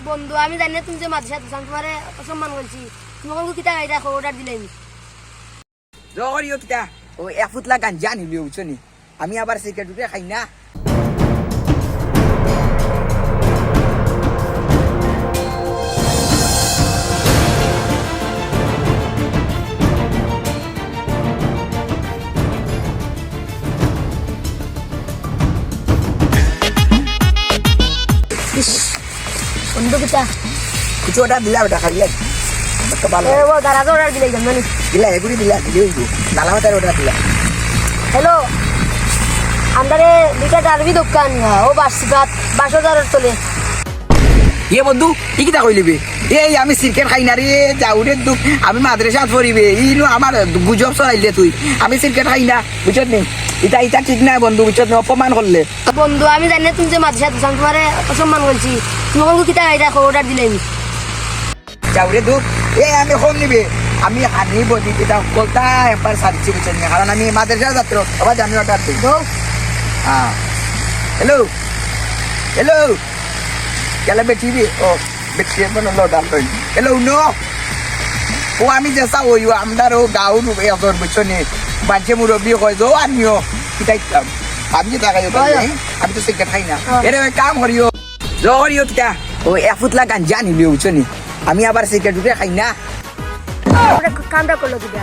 বন্ধু আমি জানি না তুমি যে মাদ্রাসা দোকান তোমারে অসম্মান করছি তোমাকে কিতা গাইটা অর্ডার দিলেন জগরিও কিতা ও এক ফুটলা গাঞ্জা নিলি বুঝছনি আমি আবার সিগারেট উঠে খাই না বন্ধু কিতা কিছু অর্ডার দিলা ওটা খাইলে ভালো ও গারাজ অর্ডার দিলাই জানি দিলা এগুলি দিলা দিলে নালামাতার অর্ডার দিলা হ্যালো আন্দারে দুইটা ডারবি দোকান ও বাসদার চলে এ বন্ধু ই কিতা কইলিবি এই আমি ক্রিকেট খাই না রে যাউরে দুঃখ আমি মাদ্রাসাত পড়িবে ইনো আমার গুজব চলাইলে তুই আমি ক্রিকেট খাই না বুঝছত নি এটা ঠিক না বন্ধু বুঝছত নি অপমান করলে বন্ধু আমি জানি না তুমি যে মাদ্রাসা দোকান তোমারে অসম্মান করছি তোমাকে কিতা গাইটা অর্ডার দিলেন যাউরে দুঃখ এই আমি হোম নিবে আমি হানি বডি এটা বলতা একবার সারিছি বুঝছেন কারণ আমি মাদ্রাসা ছাত্র আবার জানি অর্ডার দিই হ্যাঁ হ্যালো হ্যালো কেলা বেটিবি ও বেটি মানে অর্ডার লই হ্যালো নো ও আমি যেসা ওই আমদার ও গাঁও এজর বুঝছনি বাঞ্চে মুরব্বী কয় যো আনিও কিতাইতাম আমি যে টাকা আমি তো সিগারেট খাই না এরে কাম করিও জগরিও কিতা ও এক ফুটলা গাঞ্জা নিলিও বুঝছনি আমি আবার সিগারেট উঠে খাই না কামটা করলো কিতা